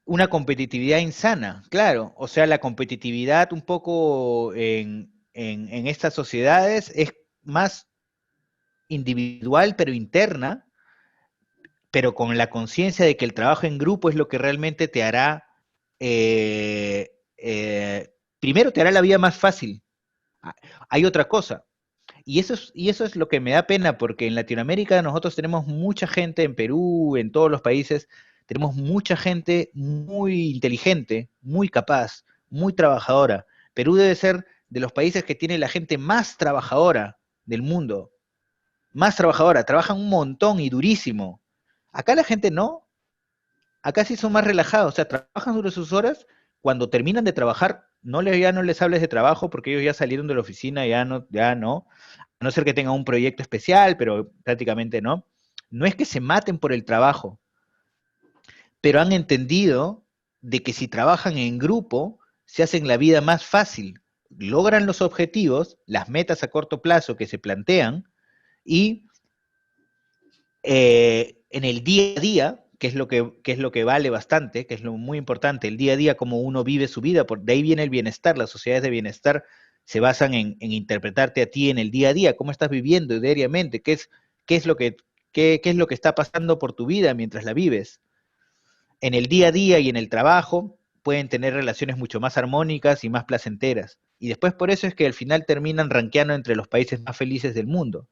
Una competitividad insana, claro. O sea, la competitividad un poco en estas sociedades es más individual, pero interna, pero con la conciencia de que el trabajo en grupo es lo que realmente te hará, primero te hará la vida más fácil. Hay otra cosa, y eso es lo que me da pena, porque en Latinoamérica nosotros tenemos mucha gente, en Perú, en todos los países, tenemos mucha gente muy inteligente, muy capaz, muy trabajadora. Perú debe ser de los países que tiene la gente más trabajadora del mundo, más trabajadora, trabajan un montón y durísimo. Acá la gente no, acá sí son más relajados, o sea, trabajan sobre sus horas, cuando terminan de trabajar, ya no les hables de trabajo porque ellos ya salieron de la oficina, ya no, a no ser que tengan un proyecto especial, pero prácticamente no. No es que se maten por el trabajo, pero han entendido de que si trabajan en grupo, se hacen la vida más fácil, logran los objetivos, las metas a corto plazo que se plantean, y en el día a día, que es lo que vale bastante, que es lo muy importante, el día a día, cómo uno vive su vida, de ahí viene el bienestar, las sociedades de bienestar se basan en interpretarte a ti en el día a día, cómo estás viviendo diariamente, qué es lo que está pasando por tu vida mientras la vives. En el día a día y en el trabajo pueden tener relaciones mucho más armónicas y más placenteras. Y después por eso es que al final terminan rankeando entre los países más felices del mundo.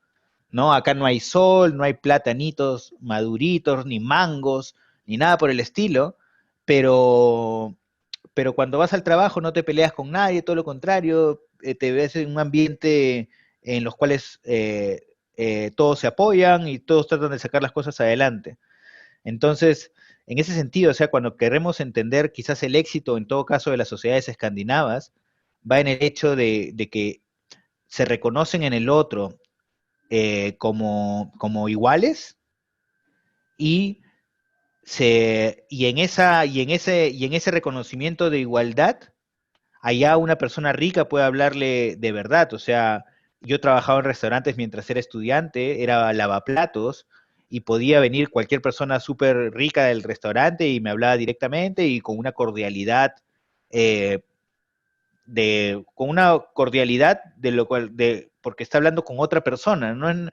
¿No? Acá no hay sol, no hay platanitos maduritos, ni mangos, ni nada por el estilo, pero, pero cuando vas al trabajo no te peleas con nadie, todo lo contrario, te ves en un ambiente en los cuales todos se apoyan y todos tratan de sacar las cosas adelante. Entonces, en ese sentido, o sea, cuando queremos entender quizás el éxito, en todo caso, de las sociedades escandinavas, va en el hecho de que se reconocen en el otro como iguales y, y en ese reconocimiento de igualdad, allá una persona rica puede hablarle de verdad. O sea, yo trabajaba en restaurantes mientras era estudiante, era lavaplatos, y podía venir cualquier persona súper rica del restaurante y me hablaba directamente y con una cordialidad eh, con una cordialidad de lo cual, porque está hablando con otra persona, ellos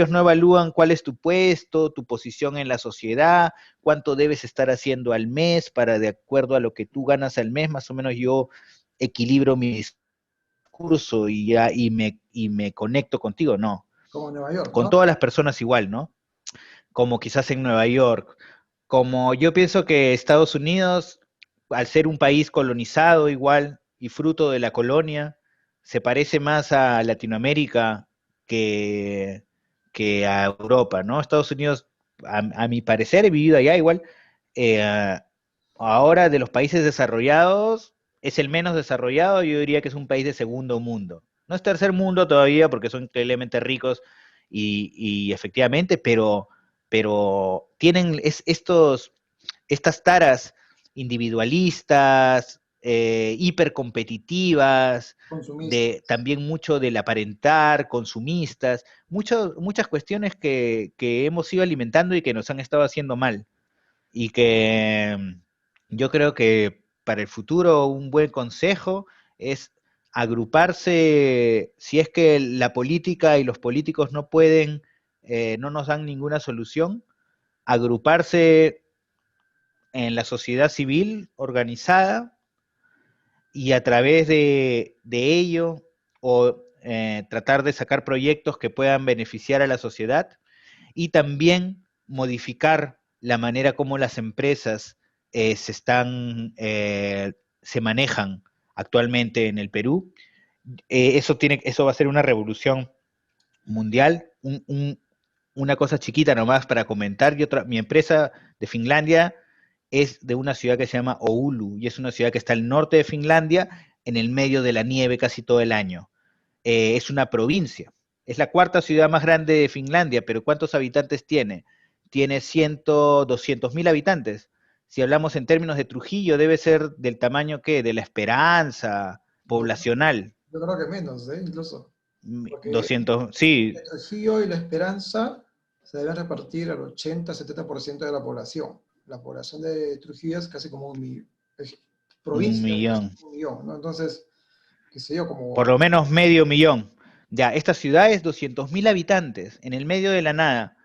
no evalúan cuál es tu puesto, tu posición en la sociedad, cuánto debes estar haciendo al mes para, de acuerdo a lo que tú ganas al mes, más o menos yo equilibro mi discurso y me conecto contigo, no. Como en Nueva York, Con ¿no? todas las personas igual, ¿no? Como quizás en Nueva York. Como yo pienso que Estados Unidos, al ser un país colonizado igual y fruto de la colonia, se parece más a Latinoamérica que, que a Europa, ¿no? Estados Unidos, a mi parecer, he vivido allá igual, eh, ahora de los países desarrollados, es el menos desarrollado, yo diría que es un país de segundo mundo. No es tercer mundo todavía porque son increíblemente ricos y efectivamente, pero tienen estas taras individualistas, hipercompetitivas, Consumistas. también mucho del aparentar, consumistas, muchas cuestiones que hemos ido alimentando y que nos han estado haciendo mal. Y que yo creo que para el futuro un buen consejo es agruparse, si es que la política y los políticos no pueden, no nos dan ninguna solución, agruparse en la sociedad civil organizada y a través de ello o tratar de sacar proyectos que puedan beneficiar a la sociedad y también modificar la manera como las empresas se manejan actualmente en el Perú. Eso va a ser una revolución mundial, una cosa chiquita nomás para comentar. Mi empresa de Finlandia es de una ciudad que se llama Oulu y es una ciudad que está al norte de Finlandia, en el medio de la nieve casi todo el año. Es una provincia. Es la cuarta ciudad más grande de Finlandia, pero ¿cuántos habitantes tiene? Tiene 200.000 habitantes. Si hablamos en términos de Trujillo, debe ser del tamaño que de La Esperanza, Yo, poblacional. yo creo que menos, ¿eh? Incluso. Porque 200, sí, el Trujillo y La Esperanza se deben repartir al 80-70% de la población. La población de Trujillo es casi como un provincia, es millón. 1 millón, ¿no? Entonces, qué sé yo, Por como lo menos medio millón. Ya, esta ciudad es 200.000 habitantes, en el medio de la nada.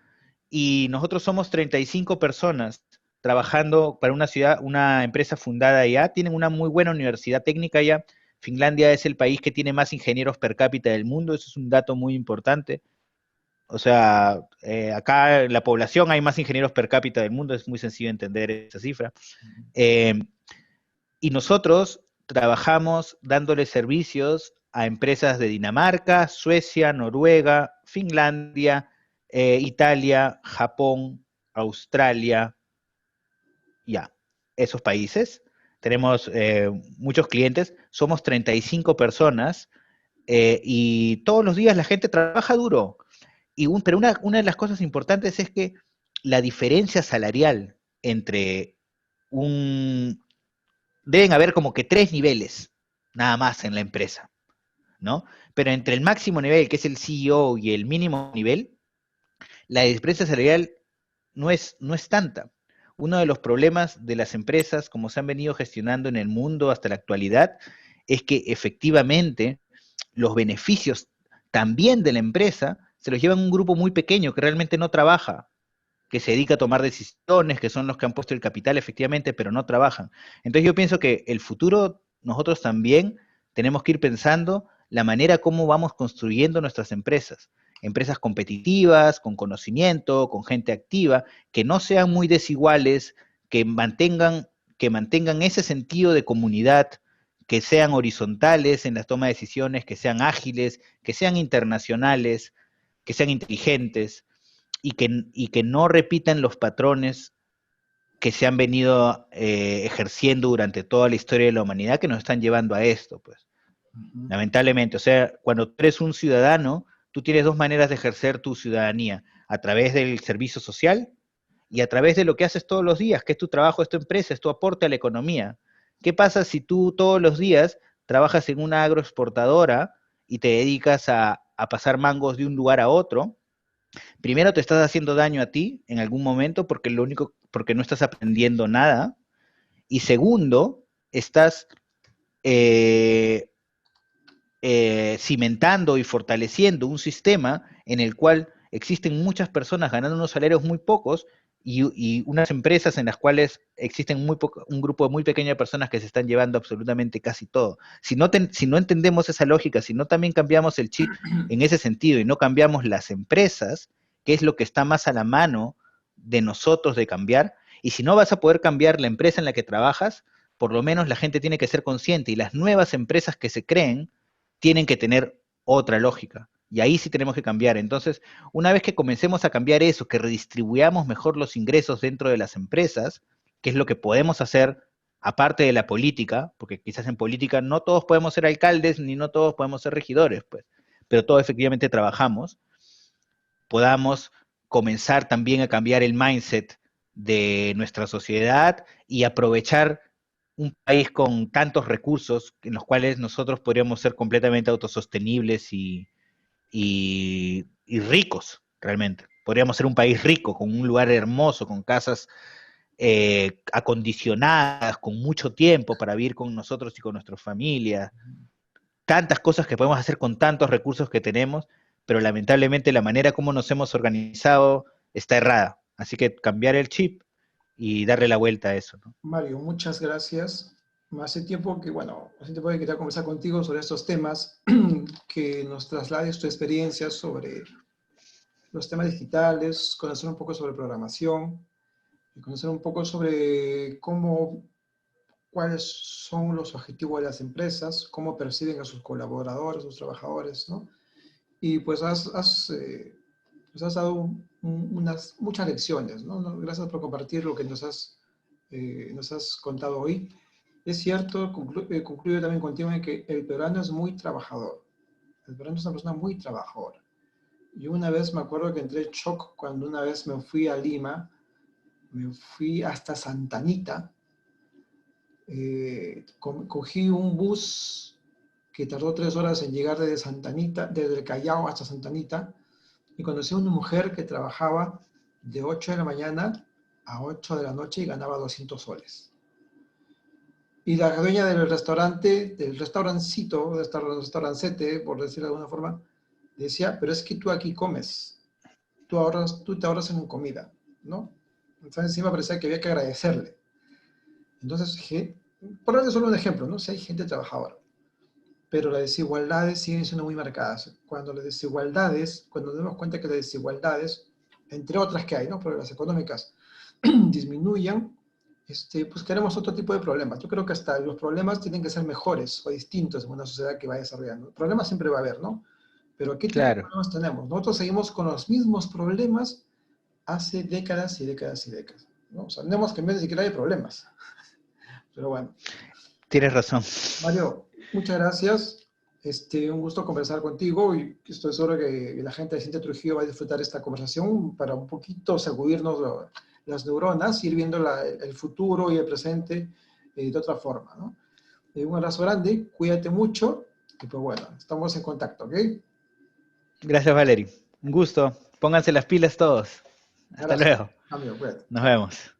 Y nosotros somos 35 personas trabajando para una ciudad, una empresa fundada allá. Tienen una muy buena universidad técnica allá. Finlandia es el país que tiene más ingenieros per cápita del mundo, eso es un dato muy importante. O sea, acá en la población hay más ingenieros per cápita del mundo, es muy sencillo entender esa cifra. Eh, y nosotros trabajamos dándole servicios a empresas de Dinamarca, Suecia, Noruega, Finlandia, Italia, Japón, Australia, ya, esos países. Tenemos muchos clientes, somos 35 personas y todos los días la gente trabaja duro. Pero una de las cosas importantes es que la diferencia salarial entre un, deben haber como que 3 niveles, nada más en la empresa, ¿no? Pero entre el máximo nivel, que es el CEO, y el mínimo nivel, la diferencia salarial no es tanta. Uno de los problemas de las empresas, como se han venido gestionando en el mundo hasta la actualidad, es que efectivamente los beneficios también de la empresa se los llevan un grupo muy pequeño que realmente no trabaja, que se dedica a tomar decisiones, que son los que han puesto el capital efectivamente, pero no trabajan. Entonces yo pienso que el futuro nosotros también tenemos que ir pensando la manera como vamos construyendo nuestras empresas. Empresas competitivas, con conocimiento, con gente activa, que no sean muy desiguales, que mantengan ese sentido de comunidad, que sean horizontales en la toma de decisiones, que sean ágiles, que sean internacionales, que sean inteligentes y que no repitan los patrones que se han venido ejerciendo durante toda la historia de la humanidad que nos están llevando a esto, pues. ujú, Lamentablemente, o sea, cuando tú eres un ciudadano, tú tienes dos maneras de ejercer tu ciudadanía, a través del servicio social y a través de lo que haces todos los días, que es tu trabajo, es tu empresa, es tu aporte a la economía. ¿Qué pasa si tú todos los días trabajas en una agroexportadora y te dedicas a pasar mangos de un lugar a otro? Primero te estás haciendo daño a ti en algún momento porque no estás aprendiendo nada. Y segundo, estás eh, cimentando y fortaleciendo un sistema en el cual existen muchas personas ganando unos salarios muy pocos y unas empresas en las cuales existen un grupo muy pequeño de personas que se están llevando absolutamente casi todo. Si no entendemos esa lógica, si no también cambiamos el chip en ese sentido y no cambiamos las empresas, que es lo que está más a la mano de nosotros de cambiar, y si no vas a poder cambiar la empresa en la que trabajas, por lo menos la gente tiene que ser consciente y las nuevas empresas que se creen tienen que tener otra lógica. Y ahí sí tenemos que cambiar. Entonces, una vez que comencemos a cambiar eso, que redistribuyamos mejor los ingresos dentro de las empresas, que es lo que podemos hacer aparte de la política, porque quizás en política no todos podemos ser alcaldes ni no todos podemos ser regidores, pues, pero todos efectivamente trabajamos, podamos comenzar también a cambiar el mindset de nuestra sociedad y aprovechar un país con tantos recursos en los cuales nosotros podríamos ser completamente autosostenibles y ricos, realmente. Podríamos ser un país rico, con un lugar hermoso, con casas acondicionadas, con mucho tiempo para vivir con nosotros y con nuestras familias. Tantas cosas que podemos hacer con tantos recursos que tenemos, pero lamentablemente la manera como nos hemos organizado está errada. Así que cambiar el chip y darle la vuelta a eso, ¿no? Mario, muchas gracias. Hace tiempo que, bueno, hace tiempo que quería conversar contigo sobre estos temas, que nos traslades tu experiencia sobre los temas digitales, conocer un poco sobre programación, y conocer un poco sobre cómo, cuáles son los objetivos de las empresas, cómo perciben a sus colaboradores, a sus trabajadores, ¿no? Y pues pues has dado unas muchas lecciones, ¿no? Gracias por compartir lo que nos has contado hoy. Es cierto, concluyo también contigo en que el peruano es muy trabajador. El peruano es una persona muy trabajadora. Yo una vez me acuerdo que entré en shock cuando una vez me fui a Lima, me fui hasta Santa Anita, cogí un bus que tardó 3 horas en llegar desde Santa Anita, desde el Callao hasta Santa Anita, y conocí a una mujer que trabajaba de 8 de la mañana a 8 de la noche y ganaba 200 soles. Y la dueña del restaurancito, restaurancete, por decirlo de alguna forma, decía, pero es que tú aquí comes, tú te ahorras en comida, ¿no? Entonces encima parecía que había que agradecerle. Entonces, por darle solo un ejemplo, ¿no? Si hay gente trabajadora, pero las desigualdades siguen siendo muy marcadas. Cuando nos damos cuenta que las desigualdades, entre otras que hay, ¿no? Pero las económicas, disminuyan, pues queremos otro tipo de problemas. Yo creo que hasta los problemas tienen que ser mejores o distintos en una sociedad que va desarrollando. Problemas siempre va a haber, ¿no? Pero ¿qué tipo de Claro. problemas tenemos? Nosotros seguimos con los mismos problemas hace décadas y décadas y décadas, ¿no? O sea, no hemos cambiado ni siquiera de problemas. Pero bueno. Tienes razón. Mario, muchas gracias. Un gusto conversar contigo y estoy seguro que la gente de Cintia Trujillo va a disfrutar esta conversación para un poquito sacudirnos las neuronas, ir viendo el futuro y el presente de otra forma, ¿no? Un abrazo grande, cuídate mucho y pues bueno, estamos en contacto, ¿ok? Gracias, Valerie. Un gusto. Pónganse las pilas todos. Hasta Gracias, luego. amigo, cuídate. Nos Chao. vemos.